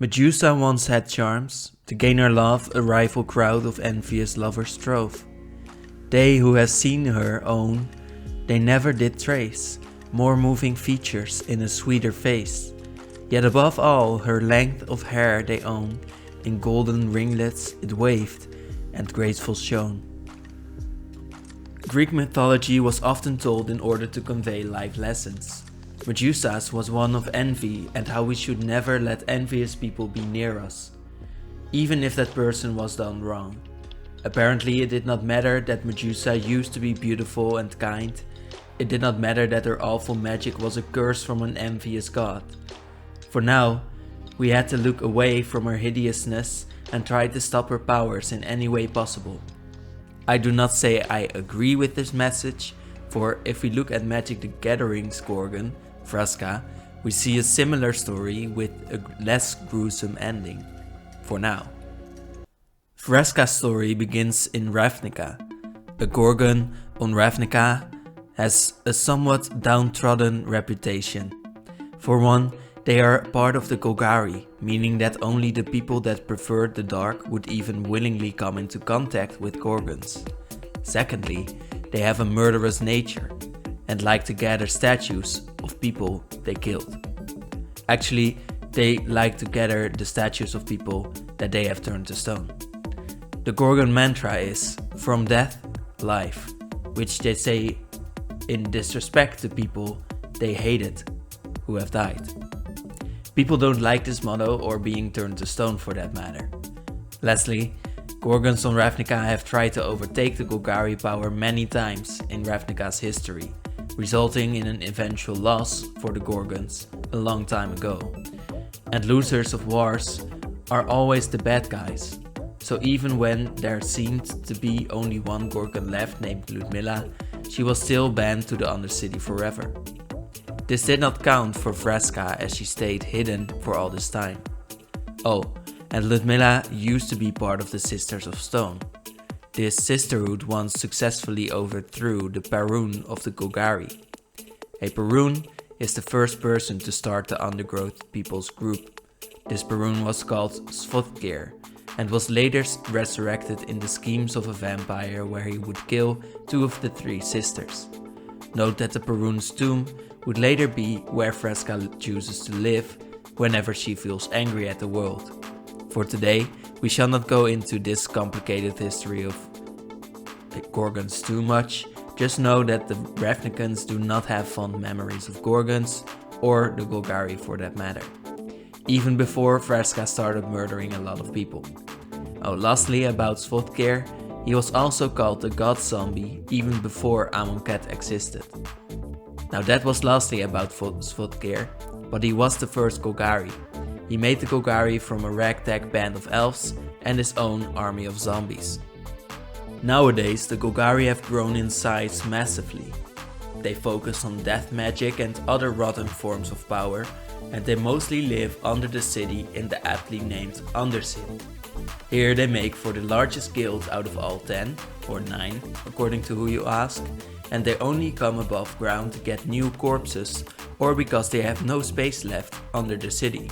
Medusa once had charms. To gain her love, a rival crowd of envious lovers strove. They who have seen her own, they never did trace more moving features in a sweeter face. Yet above all, her length of hair they own. In golden ringlets it waved and graceful shone. Greek mythology was often told in order to convey life lessons. Medusa's was one of envy and how we should never let envious people be near us, even if that person was done wrong. Apparently it did not matter that Medusa used to be beautiful and kind. It did not matter that her awful magic was a curse from an envious god. For now, we had to look away from her hideousness and try to stop her powers in any way possible. I do not say I agree with this message, for if we look at Magic the Gathering's Gorgon, Vraska, we see a similar story with a less gruesome ending. For now. Vraska's story begins in Ravnica. A Gorgon on Ravnica has a somewhat downtrodden reputation. For one, they are part of the Golgari, meaning that only the people that preferred the dark would even willingly come into contact with Gorgons. Secondly, they have a murderous nature and like to gather statues of people they killed. Actually, they like to gather the statues of people that they have turned to stone. The Gorgon mantra is, from death, life, which they say in disrespect to people they hated who have died. People don't like this motto or being turned to stone for that matter. Lastly, Gorgons on Ravnica have tried to overtake the Golgari power many times in Ravnica's history, resulting in an eventual loss for the Gorgons a long time ago. And losers of wars are always the bad guys, so even when there seemed to be only one Gorgon left named Ludmilla, she was still banned to the Undercity forever. This did not count for Vraska as she stayed hidden for all this time. Oh, and Ludmilla used to be part of the Sisters of Stone. This sisterhood once successfully overthrew the Parun of the Golgari. A Parun is the first person to start the Undergrowth People's group. This Parun was called Svodkir and was later resurrected in the schemes of a vampire where he would kill two of the three sisters. Note that the Parun's tomb would later be where Vraska chooses to live whenever she feels angry at the world. For today, we shall not go into this complicated history of Gorgons too much, just know that the Ravnicans do not have fond memories of Gorgons, or the Golgari for that matter, even before Vraska started murdering a lot of people. Oh, lastly about Svodkir, he was also called the God Zombie even before Amonkhet existed. Now that was lastly about Svodkir, but he was the first Golgari. He made the Golgari from a ragtag band of elves and his own army of zombies. Nowadays the Golgari have grown in size massively. They focus on death magic and other rotten forms of power, and they mostly live under the city in the aptly named Undercity. Here they make for the largest guild out of all 10, or 9 according to who you ask, and they only come above ground to get new corpses or because they have no space left under the city.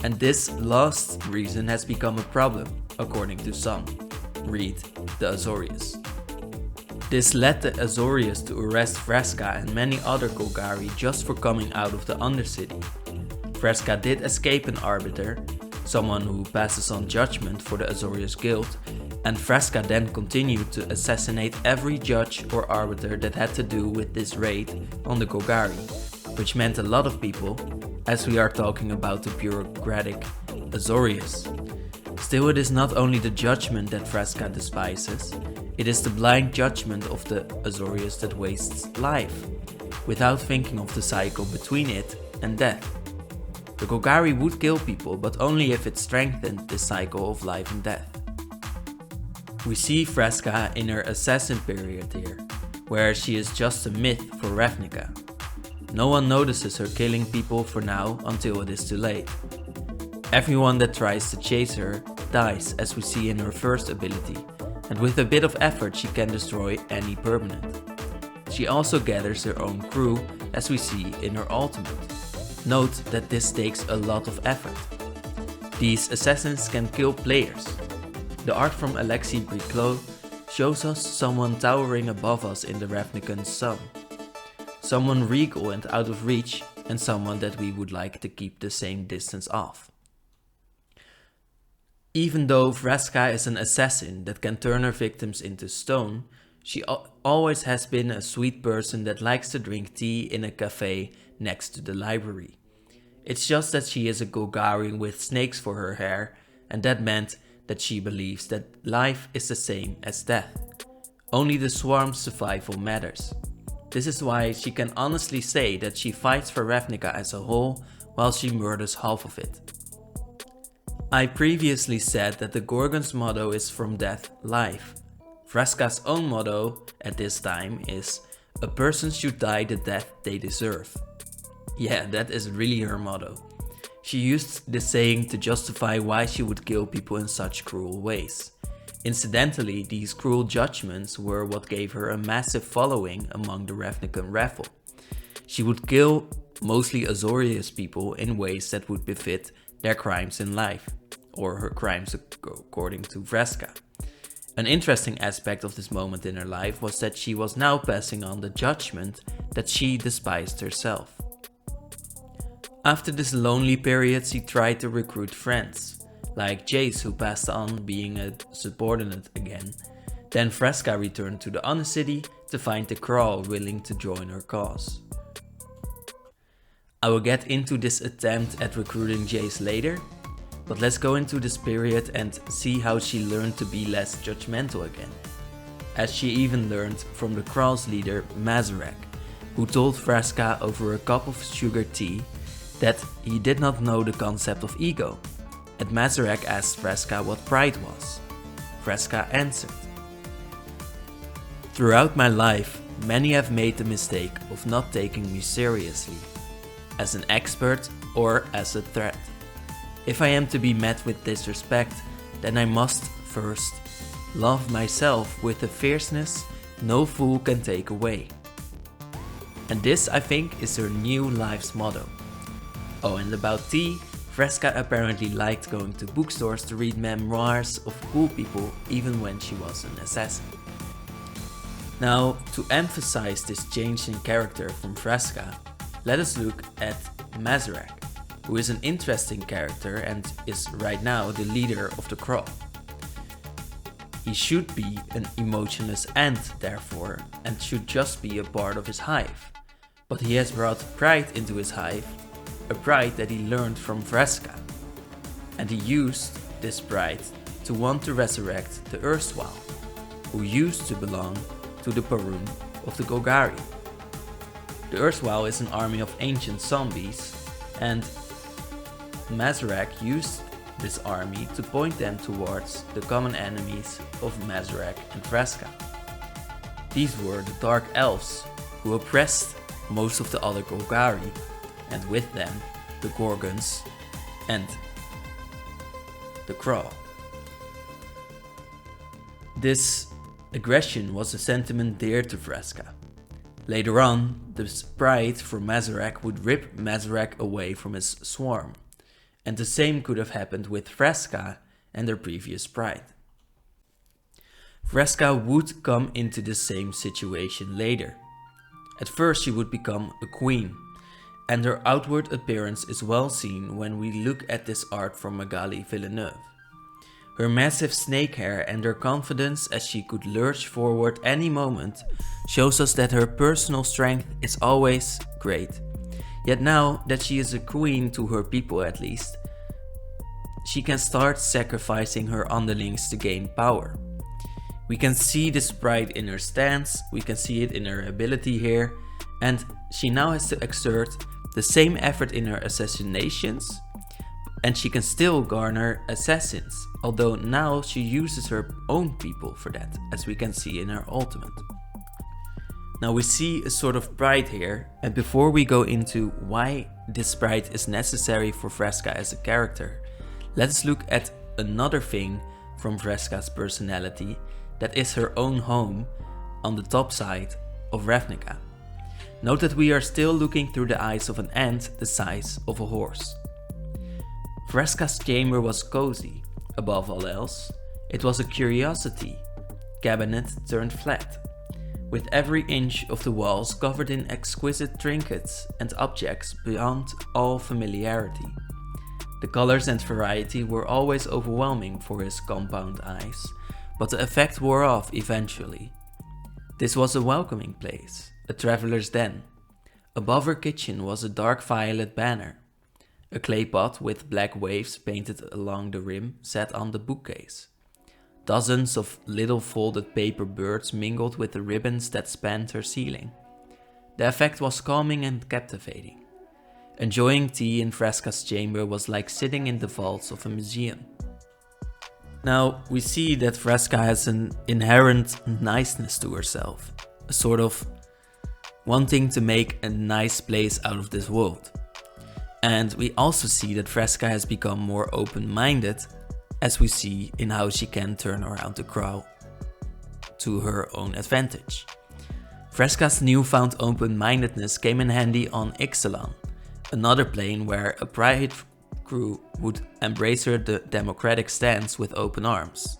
And this last reason has become a problem, according to some. Read the Azorius. This led the Azorius to arrest Vraska and many other Golgari just for coming out of the Undercity. Vraska did escape an arbiter, someone who passes on judgment for the Azorius guild, and Vraska then continued to assassinate every judge or arbiter that had to do with this raid on the Golgari, which meant a lot of people, as we are talking about the bureaucratic Azorius. Still, it is not only the judgment that Vraska despises, it is the blind judgment of the Azorius that wastes life, without thinking of the cycle between it and death. The Golgari would kill people, but only if it strengthened the cycle of life and death. We see Vraska in her assassin period here, where she is just a myth for Ravnica. No one notices her killing people for now until it is too late. Everyone that tries to chase her dies, as we see in her first ability, and with a bit of effort she can destroy any permanent. She also gathers her own crew, as we see in her ultimate. Note that this takes a lot of effort. These assassins can kill players. The art from Alexei Briclot shows us someone towering above us in the Ravnican sun. Someone regal and out of reach, and someone that we would like to keep the same distance off. Even though Vraska is an assassin that can turn her victims into stone, she always has been a sweet person that likes to drink tea in a cafe next to the library. It's just that she is a Golgari with snakes for her hair, and that meant that she believes that life is the same as death. Only the swarm's survival matters. This is why she can honestly say that she fights for Ravnica as a whole while she murders half of it. I previously said that the Gorgon's motto is from death, life. Vraska's own motto at this time is, a person should die the death they deserve. Yeah, that is really her motto. She used this saying to justify why she would kill people in such cruel ways. Incidentally, these cruel judgments were what gave her a massive following among the Ravnican rabble. She would kill mostly Azorius people in ways that would befit their crimes in life, or her crimes according to Vraska. An interesting aspect of this moment in her life was that she was now passing on the judgment that she despised herself. After this lonely period, she tried to recruit friends, like Jace, who passed on being a subordinate again. Then Vraska returned to the Undercity to find the Crawl willing to join her cause. I will get into this attempt at recruiting Jace later, but let's go into this period and see how she learned to be less judgmental again. As she even learned from the Crawl's leader Mazarek, who told Vraska over a cup of sugar tea that he did not know the concept of ego, and Mazarek asked Vraska what pride was. Vraska answered, "Throughout my life, many have made the mistake of not taking me seriously, as an expert or as a threat. If I am to be met with disrespect, then I must first love myself with a fierceness no fool can take away." And this, I think, is her new life's motto. Oh, and about tea, Vraska apparently liked going to bookstores to read memoirs of cool people even when she was an assassin. Now, to emphasize this change in character from Vraska, let us look at Mazarek, who is an interesting character and is right now the leader of the Crawl. He should be an emotionless ant, therefore, and should just be a part of his hive. But he has brought pride into his hive, a pride that he learned from Vraska. And he used this pride to want to resurrect the Erstwhile, who used to belong to the Parun of the Golgari. The Erstwhile is an army of ancient zombies, and Mazarek used this army to point them towards the common enemies of Mazarek and Vraska. These were the Dark Elves, who oppressed most of the other Golgari, and with them the Gorgons and the Crawl. This aggression was a sentiment dear to Vraska. Later on, this pride for Mazarek would rip Mazarek away from his swarm, and the same could have happened with Vraska and her previous pride. Vraska would come into the same situation later. At first she would become a queen, and her outward appearance is well seen when we look at this art from Magali Villeneuve. Her massive snake hair and her confidence as she could lurch forward any moment shows us that her personal strength is always great. Yet now that she is a queen to her people at least, she can start sacrificing her underlings to gain power. We can see this pride in her stance, we can see it in her ability here, and she now has to exert the same effort in her assassinations, and she can still garner assassins, although now she uses her own people for that, as we can see in her ultimate. Now we see a sort of pride here, and before we go into why this pride is necessary for Vraska as a character, let's look at another thing from Vraska's personality that is her own home on the top side of Ravnica. Note that we are still looking through the eyes of an ant the size of a horse. Vraska's chamber was cozy, above all else. It was a curiosity cabinet turned flat, with every inch of the walls covered in exquisite trinkets and objects beyond all familiarity. The colors and variety were always overwhelming for his compound eyes, but the effect wore off eventually. This was a welcoming place, a traveler's den. Above her kitchen was a dark violet banner. A clay pot with black waves painted along the rim sat on the bookcase. Dozens of little folded paper birds mingled with the ribbons that spanned her ceiling. The effect was calming and captivating. Enjoying tea in Vraska's chamber was like sitting in the vaults of a museum. Now, we see that Vraska has an inherent niceness to herself, a sort of wanting to make a nice place out of this world. And we also see that Vraska has become more open-minded, as we see in how she can turn around the crowd to her own advantage. Vraska's newfound open-mindedness came in handy on Ixalan, another plane where a private crew would embrace her democratic stance with open arms.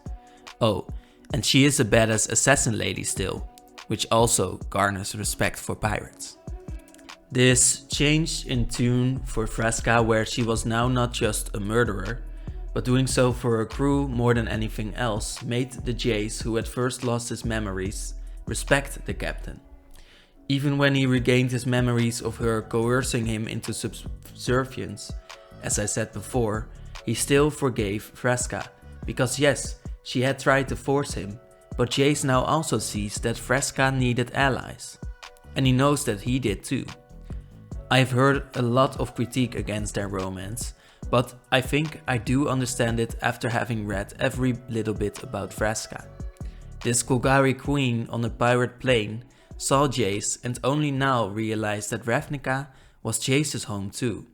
Oh, and she is a badass assassin lady still, which also garners respect for pirates. This changed in tune for Vraska, where she was now not just a murderer, but doing so for her crew more than anything else made the Jace, who at first lost his memories, respect the captain. Even when he regained his memories of her coercing him into subservience, as I said before, he still forgave Vraska, because yes, she had tried to force him, but Jace now also sees that Vraska needed allies. And he knows that he did too. I've heard a lot of critique against their romance, but I think I do understand it after having read every little bit about Vraska. This Golgari queen on a pirate plane saw Jace and only now realized that Ravnica was Jace's home too.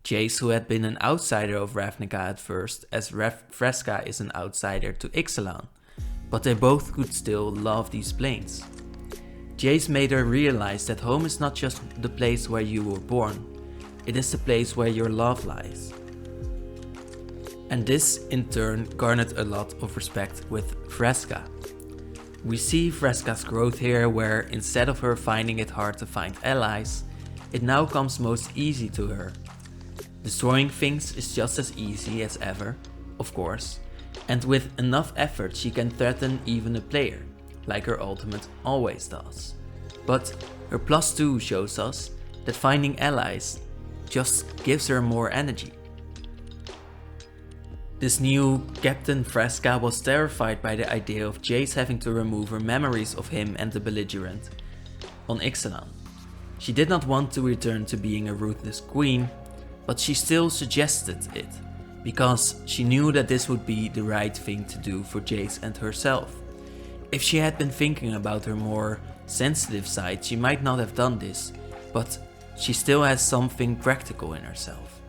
Jace, who had been an outsider of Ravnica at first, as Vraska is an outsider to Ixalan, but they both could still love these planes. Jace made her realize that home is not just the place where you were born, it is the place where your love lies. And this in turn garnered a lot of respect with Vraska. We see Vraska's growth here, where instead of her finding it hard to find allies, it now comes most easy to her. Destroying things is just as easy as ever, of course, and with enough effort she can threaten even a player, like her ultimate always does. But her +2 shows us that finding allies just gives her more energy. This new Captain Vraska was terrified by the idea of Jace having to remove her memories of him and the belligerent on Ixalan. She did not want to return to being a ruthless queen, but she still suggested it, because she knew that this would be the right thing to do for Jace and herself. If she had been thinking about her more sensitive side, she might not have done this, but she still has something practical in herself.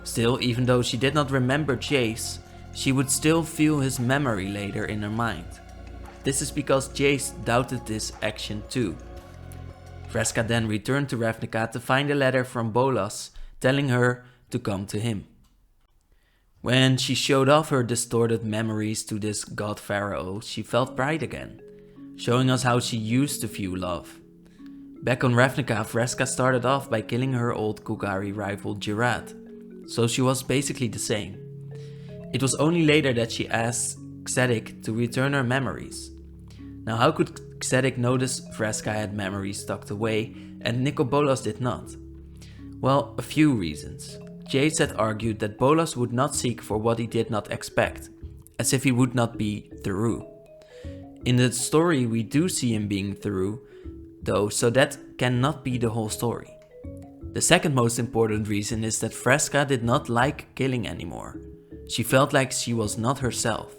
Still, even though she did not remember Jace, she would still feel his memory later in her mind. This is because Jace doubted this action too. Vraska then returned to Ravnica to find a letter from Bolas telling her to come to him. When she showed off her distorted memories to this god pharaoh, she felt pride again, showing us how she used to view love. Back on Ravnica, Vraska started off by killing her old Golgari rival Gerard, so she was basically the same. It was only later that she asked Xedic to return her memories. Now, how could Xedic notice Vraska had memories tucked away and Nicol Bolas did not? Well, a few reasons. Jace had argued that Bolas would not seek for what he did not expect, as if he would not be through. In the story we do see him being through, though, so that cannot be the whole story. The second most important reason is that Vraska did not like killing anymore. She felt like she was not herself.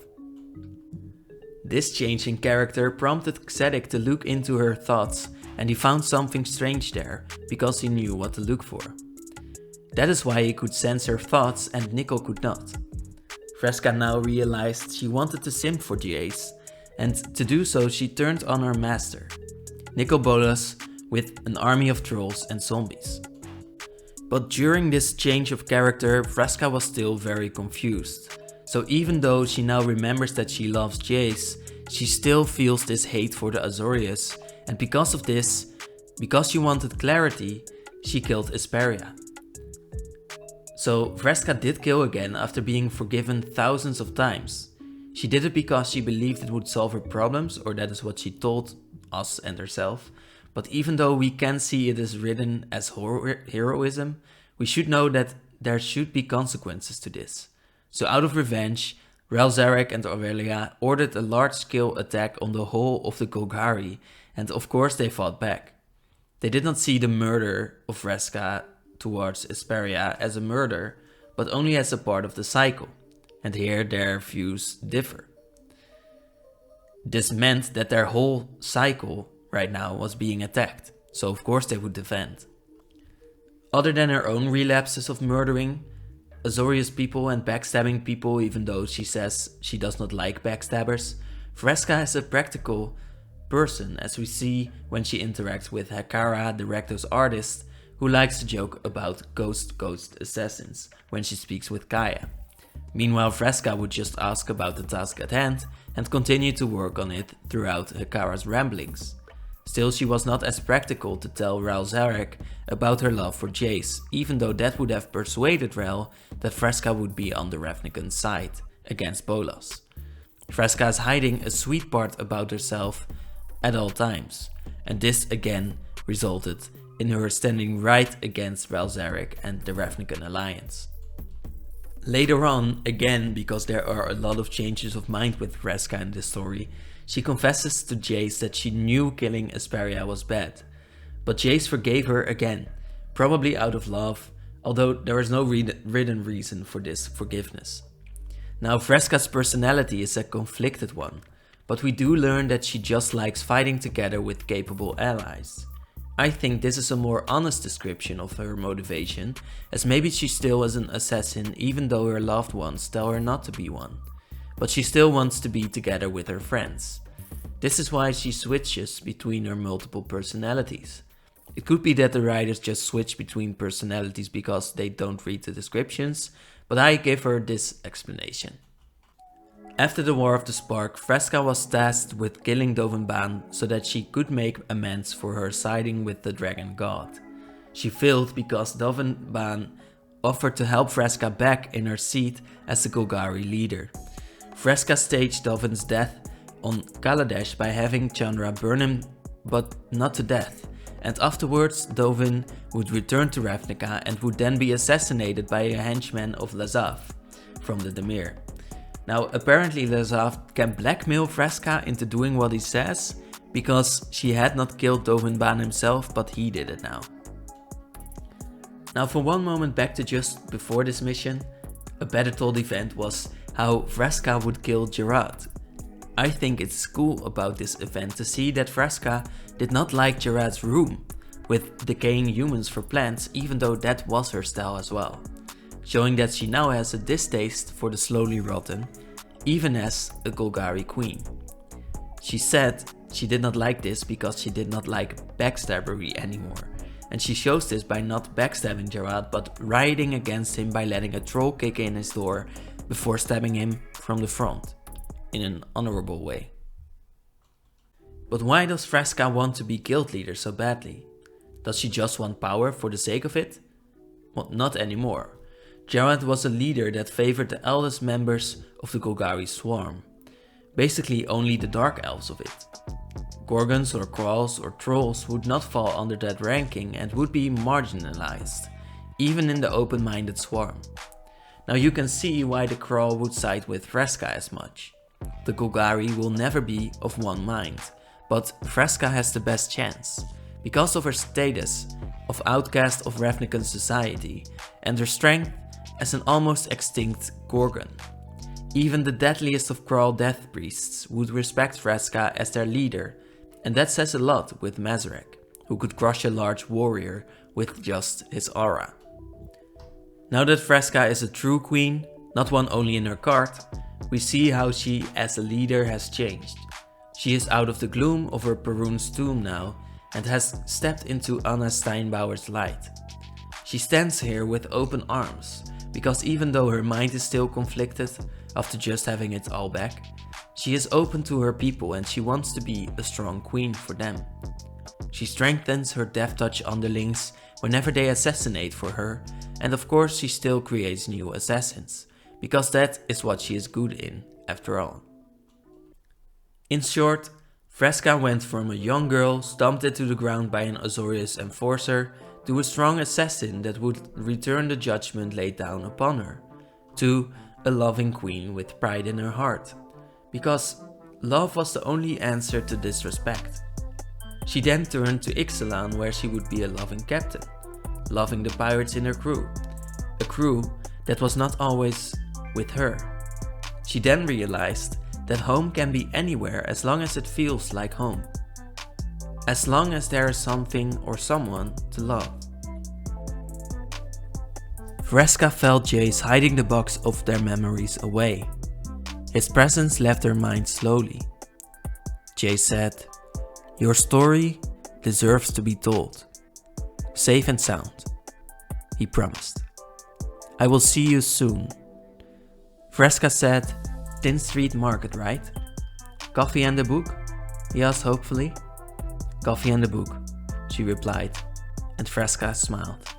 This change in character prompted Xedic to look into her thoughts, and he found something strange there, because he knew what to look for. That is why he could sense her thoughts and Nicol could not. Vraska now realized she wanted to simp for Jace, and to do so she turned on her master, Nicol Bolas, with an army of trolls and zombies. But during this change of character, Vraska was still very confused. So even though she now remembers that she loves Jace, she still feels this hate for the Azorius, and because of this, because she wanted clarity, she killed Esperia. So Vraska did kill again after being forgiven thousands of times. She did it because she believed it would solve her problems, or that is what she told us and herself. But even though we can see it is written as heroism, we should know that there should be consequences to this. So out of revenge, Relzarek and Aurelia ordered a large-scale attack on the whole of the Golgari, and of course they fought back. They did not see the murder of Vraska towards Esperia as a murder, but only as a part of the cycle, and here their views differ. This meant that their whole cycle right now was being attacked, so of course they would defend. Other than her own relapses of murdering Azorius people and backstabbing people, even though she says she does not like backstabbers, Vraska is a practical person, as we see when she interacts with Hakara, the Rakdos artist, who likes to joke about ghost assassins when she speaks with Kaya. Meanwhile, Vraska would just ask about the task at hand and continue to work on it throughout Hakara's ramblings. Still, she was not as practical to tell Relzarek about her love for Jace, even though that would have persuaded Rel that Vraska would be on the Ravnican's side against Bolas. Vraska is hiding a sweet part about herself at all times, and this again resulted in her standing right against Relzarek and the Ravnican alliance. Later on, again because there are a lot of changes of mind with Vraska in this story, she confesses to Jace that she knew killing Esperia was bad, but Jace forgave her again, probably out of love, although there is no written reason for this forgiveness. Now Vraska's personality is a conflicted one, but we do learn that she just likes fighting together with capable allies. I think this is a more honest description of her motivation, as maybe she still is an assassin even though her loved ones tell her not to be one. But she still wants to be together with her friends. This is why she switches between her multiple personalities. It could be that the writers just switch between personalities because they don't read the descriptions, but I give her this explanation. After the War of the Spark, Vraska was tasked with killing Dovin so that she could make amends for her siding with the Dragon God. She failed because Dovin offered to help Vraska back in her seat as the Golgari leader. Vraska staged Dovin's death on Kaladesh by having Chandra burn him, but not to death, and afterwards Dovin would return to Ravnica and would then be assassinated by a henchman of Lazav from the Dimir. Now apparently Lazav can blackmail Vraska into doing what he says, because she had not killed Dovin himself, but he did it now. Now for one moment back to just before this mission, a better told event was how Vraska would kill Gerard. I think it's cool about this event to see that Vraska did not like Gerard's room with decaying humans for plants, even though that was her style as well, showing that she now has a distaste for the slowly rotten, even as a Golgari queen. She said she did not like this because she did not like backstabbery anymore, and she shows this by not backstabbing Gerard but rioting against him by letting a troll kick in his door before stabbing him from the front, in an honorable way. But why does Vraska want to be guild leader so badly? Does she just want power for the sake of it? Well, not anymore. Gerard was a leader that favored the eldest members of the Golgari swarm, basically only the dark elves of it. Gorgons or Kralls or Trolls would not fall under that ranking and would be marginalized, even in the open-minded swarm. Now you can see why the Krall would side with Vraska as much. The Golgari will never be of one mind, but Vraska has the best chance, because of her status of outcast of Ravnican society and her strength as an almost extinct Gorgon. Even the deadliest of Krall death priests would respect Vraska as their leader, and that says a lot with Mazarek, who could crush a large warrior with just his aura. Now that Vraska is a true queen, not one only in her card, we see how she as a leader has changed. She is out of the gloom of her Perun's tomb now and has stepped into Anna Steinbauer's light. She stands here with open arms, because even though her mind is still conflicted after just having it all back, she is open to her people and she wants to be a strong queen for them. She strengthens her death touch underlings whenever they assassinate for her, and of course she still creates new assassins, because that is what she is good in, after all. In short, Vraska went from a young girl stomped into the ground by an Azorius enforcer to a strong assassin that would return the judgment laid down upon her, to a loving queen with pride in her heart, because love was the only answer to disrespect. She then turned to Ixalan, where she would be a loving captain, loving the pirates in her crew, a crew that was not always with her. She then realized that home can be anywhere as long as it feels like home, as long as there is something or someone to love. Vraska felt Jace hiding the box of their memories away. His presence left her mind slowly. Jace said, "Your story deserves to be told. Safe and sound," he promised. "I will see you soon." Vraska said, "Tin Street Market, right? Coffee and a book?" he asked hopefully. "Coffee and a book," she replied, and Vraska smiled.